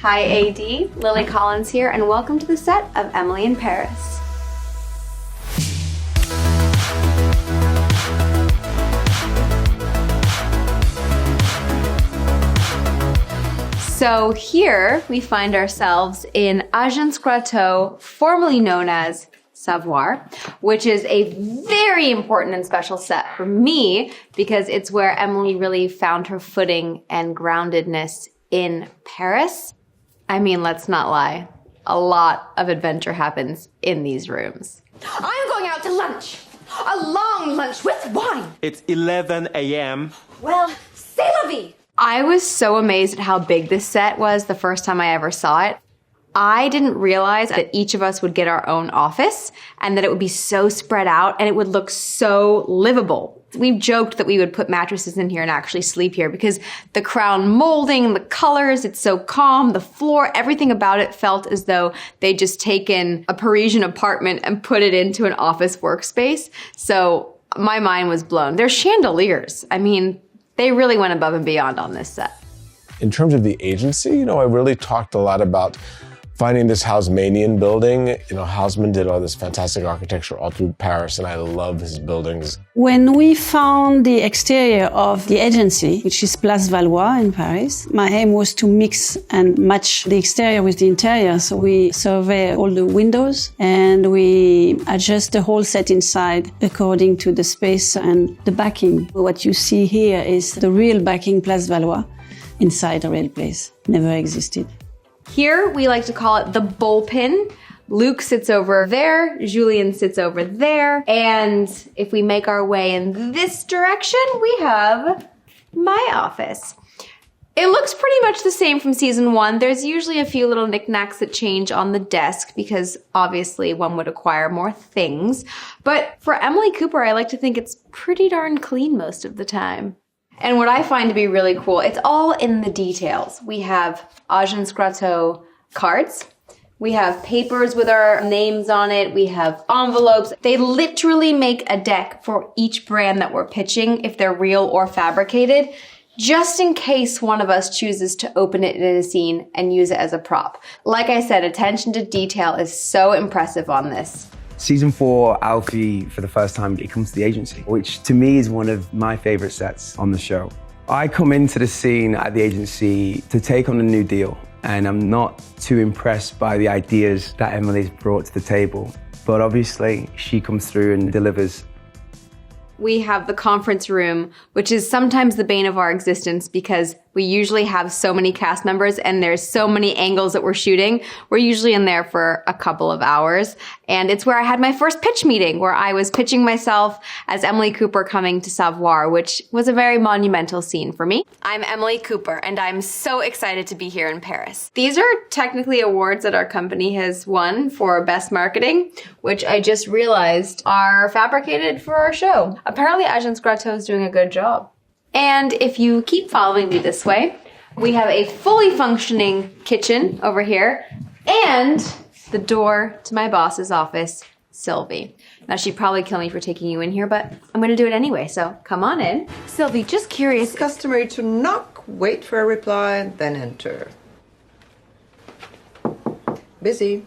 Hi AD, Lily Collins here, and welcome to the set of Emily in Paris. So here we find ourselves in Agence Grateau, formerly known as Savoir, which is a very important and special set for me because it's where Emily really found her footing and groundedness in Paris. I mean, let's not lie. A lot of adventure happens in these rooms. I'm going out to lunch. A long lunch with wine. It's 11 a.m. Well, c'est la vie. I was so amazed at how big this set was the first time I ever saw it. I didn't realize that each of us would get our own office and that it would be so spread out and it would look so livable. We've joked that we would put mattresses in here and actually sleep here because the crown molding, the colors, it's so calm, the floor, everything about it felt as though they'd just taken a Parisian apartment and put it into an office workspace. So my mind was blown. There's chandeliers. I mean, they really went above and beyond on this set. In terms of the agency, I really talked a lot about finding this Haussmannian building. Haussmann did all this fantastic architecture all through Paris, and I love his buildings. When we found the exterior of the agency, which is Place Valois in Paris, my aim was to mix and match the exterior with the interior. So we survey all the windows and we adjust the whole set inside according to the space and the backing. What you see here is the real backing Place Valois inside a real place. Never existed. Here, we like to call it the bullpen. Luc sits over there, Julien sits over there, and if we make our way in this direction, we have my office. It looks pretty much the same from season 1. There's usually a few little knickknacks that change on the desk because obviously one would acquire more things. But for Emily Cooper, I like to think it's pretty darn clean most of the time. And what I find to be really cool, it's all in the details. We have Agence Grateau cards. We have papers with our names on it. We have envelopes. They literally make a deck for each brand that we're pitching, if they're real or fabricated, just in case one of us chooses to open it in a scene and use it as a prop. Like I said, attention to detail is so impressive on this. Season 4, Alfie, for the first time, it comes to the agency, which to me is one of my favorite sets on the show. I come into the scene at the agency to take on a new deal, and I'm not too impressed by the ideas that Emily's brought to the table. But obviously, she comes through and delivers. We have the conference room, which is sometimes the bane of our existence because we usually have so many cast members and there's so many angles that we're shooting. We're usually in there for a couple of hours. And it's where I had my first pitch meeting where I was pitching myself as Emily Cooper coming to Savoir, which was a very monumental scene for me. I'm Emily Cooper and I'm so excited to be here in Paris. These are technically awards that our company has won for best marketing, which I just realized are fabricated for our show. Apparently Agence Grateau is doing a good job. And if you keep following me this way, we have a fully functioning kitchen over here and the door to my boss's office, Sylvie. Now, she'd probably kill me for taking you in here, but I'm going to do it anyway, so come on in. Sylvie, just curious. It's customary to knock, wait for a reply, then enter. Busy.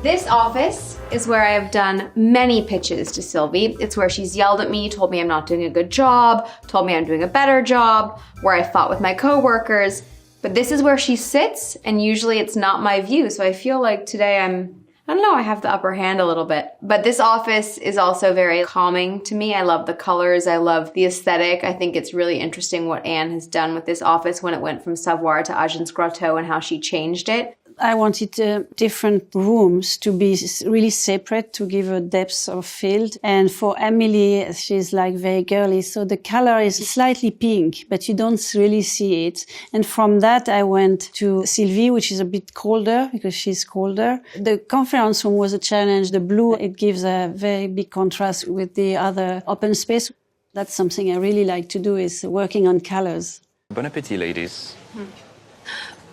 This office is where I have done many pitches to Sylvie. It's where she's yelled at me, told me I'm not doing a good job, told me I'm doing a better job, where I fought with my coworkers. But this is where she sits, and usually it's not my view. So I feel like today I have the upper hand a little bit. But this office is also very calming to me. I love the colors. I love the aesthetic. I think it's really interesting what Anne has done with this office when it went from Savoir to Agence Grateau and how she changed it. I wanted different rooms to be really separate to give a depth of field. And for Emily, she's like very girly. So the color is slightly pink, but you don't really see it. And from that, I went to Sylvie, which is a bit colder because she's colder. The conference room was a challenge. The blue, it gives a very big contrast with the other open space. That's something I really like to do is working on colors. Bon appétit, ladies.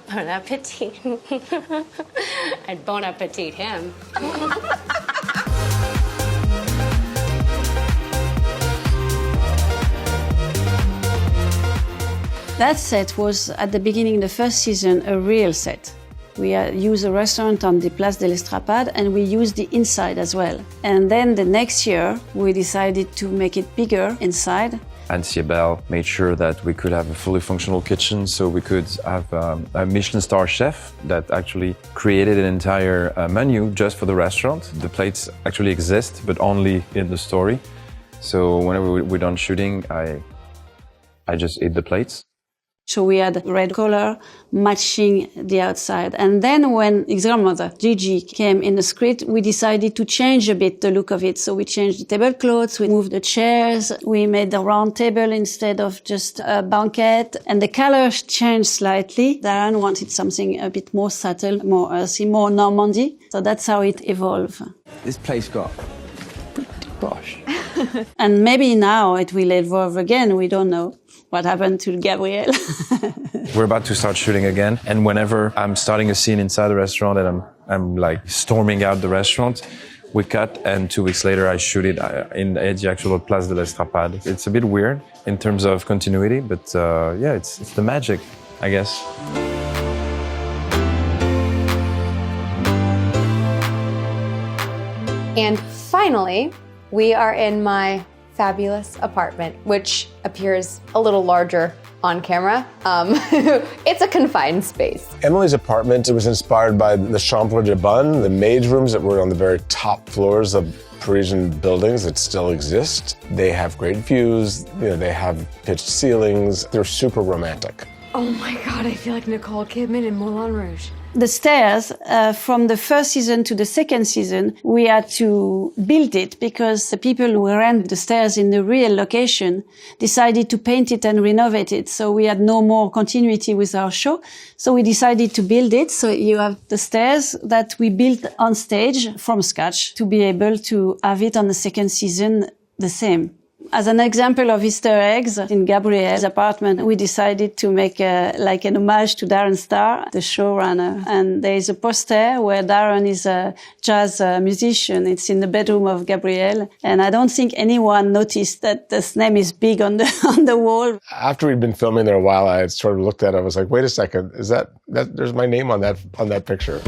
Bon appetit. I'd bon appetit him. That set was, at the beginning, the first season, a real set. We used a restaurant on the Place de l'Estrapade, and we used the inside as well. And then the next year, we decided to make it bigger inside. And Siebel made sure that we could have a fully functional kitchen, so we could have a Michelin star chef that actually created an entire menu just for the restaurant. The plates actually exist, but only in the story. So whenever we're done shooting, I just eat the plates. So we had red color matching the outside. And then when his grandmother, Gigi, came in the script, we decided to change a bit the look of it. So we changed the tablecloths, we moved the chairs, we made the round table instead of just a banquette. And the colors changed slightly. Darren wanted something a bit more subtle, more earthy, more Normandy. So that's how it evolved. This place got pretty posh. And maybe now it will evolve again, we don't know. What happened to Gabrielle? We're about to start shooting again, and whenever I'm starting a scene inside the restaurant and I'm like storming out the restaurant, we cut, and 2 weeks later I shoot it in the actual Place de l'Estrapade. It's a bit weird in terms of continuity, but yeah, it's the magic, I guess. And finally, we are in my fabulous apartment, which appears a little larger on camera. It's a confined space. Emily's apartment, it was inspired by the chambre de bonne, the maid's rooms that were on the very top floors of Parisian buildings that still exist. They have great views, they have pitched ceilings. They're super romantic. Oh my God, I feel like Nicole Kidman in Moulin Rouge. The stairs, from the first season to the second season, we had to build it because the people who ran the stairs in the real location decided to paint it and renovate it. So we had no more continuity with our show. So we decided to build it. So you have the stairs that we built on stage from scratch to be able to have it on the second season the same. As an example of Easter eggs, in Gabrielle's apartment, we decided to make like an homage to Darren Star, the showrunner. And there is a poster where Darren is a jazz musician. It's in the bedroom of Gabrielle. And I don't think anyone noticed that this name is big on the wall. After we'd been filming there a while, I had sort of looked at it. I was like, wait a second, is that there's my name on that picture.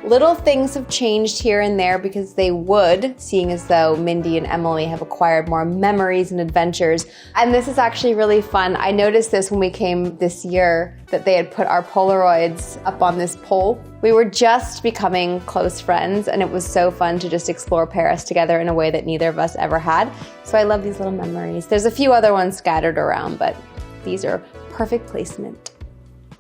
Little things have changed here and there because they would, seeing as though Mindy and Emily have acquired more memories and adventures. And this is actually really fun. I noticed this when we came this year, that they had put our Polaroids up on this pole. We were just becoming close friends, and it was so fun to just explore Paris together in a way that neither of us ever had. So I love these little memories. There's a few other ones scattered around, but these are perfect placement.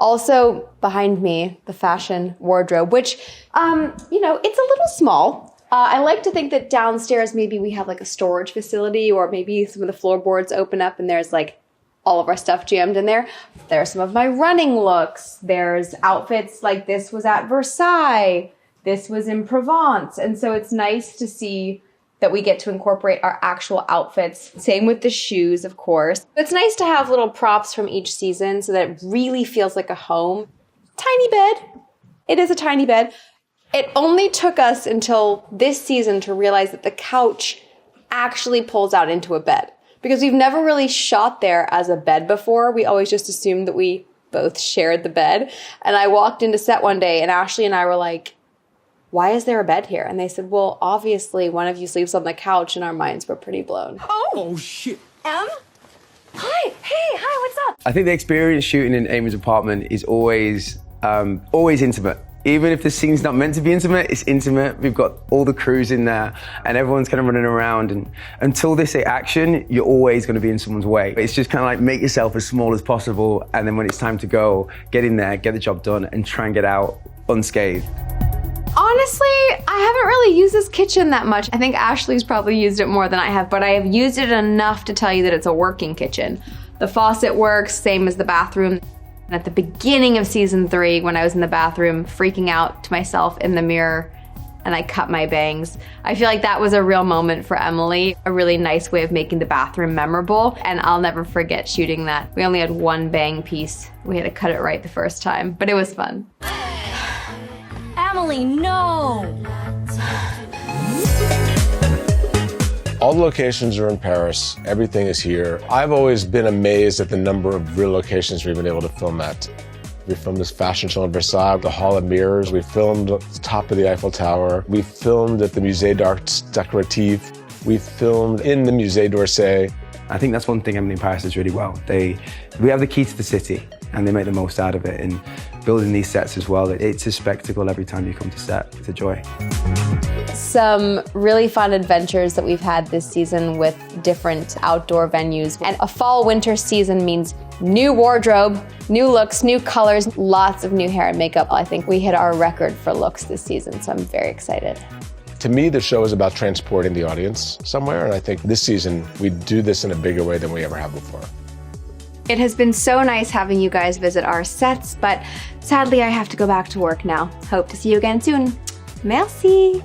Also, behind me, the fashion wardrobe, which, it's a little small. I like to think that downstairs maybe we have like a storage facility, or maybe some of the floorboards open up and there's like all of our stuff jammed in there. There are some of my running looks. There's outfits like this was at Versailles. This was in Provence. And so it's nice to see that we get to incorporate our actual outfits. Same with the shoes, of course. It's nice to have little props from each season so that it really feels like a home. Tiny bed. It is a tiny bed. It only took us until this season to realize that the couch actually pulls out into a bed, because we've never really shot there as a bed before. We always just assumed that we both shared the bed. And I walked into set one day and Ashley and I were like, why is there a bed here? And they said, well, obviously one of you sleeps on the couch, and our minds were pretty blown. Oh, shit. Em? Hi. Hey, hi, what's up? I think the experience shooting in Amy's apartment is always intimate. Even if the scene's not meant to be intimate, it's intimate. We've got all the crews in there and everyone's kind of running around, and until they say action, you're always going to be in someone's way. It's just kind of like make yourself as small as possible, and then when it's time to go, get in there, get the job done, and try and get out unscathed. Honestly, I haven't really used this kitchen that much. I think Ashley's probably used it more than I have, but I have used it enough to tell you that it's a working kitchen. The faucet works, same as the bathroom. And at the beginning of season 3, when I was in the bathroom freaking out to myself in the mirror and I cut my bangs, I feel like that was a real moment for Emily, a really nice way of making the bathroom memorable. And I'll never forget shooting that. We only had one bang piece. We had to cut it right the first time, but it was fun. Emily, no! All the locations are in Paris. Everything is here. I've always been amazed at the number of real locations we've been able to film at. We filmed this fashion show in Versailles, the Hall of Mirrors. We filmed at the top of the Eiffel Tower. We filmed at the Musée d'Art Décoratif. We filmed in the Musée d'Orsay. I think that's one thing Emily in Paris does really well. We have the key to the city, and they make the most out of it. And building these sets as well, it's a spectacle every time you come to set. It's a joy. Some really fun adventures that we've had this season with different outdoor venues. And a fall-winter season means new wardrobe, new looks, new colors, lots of new hair and makeup. I think we hit our record for looks this season, so I'm very excited. To me, the show is about transporting the audience somewhere, and I think this season we do this in a bigger way than we ever have before. It has been so nice having you guys visit our sets, but sadly I have to go back to work now. Hope to see you again soon. Merci!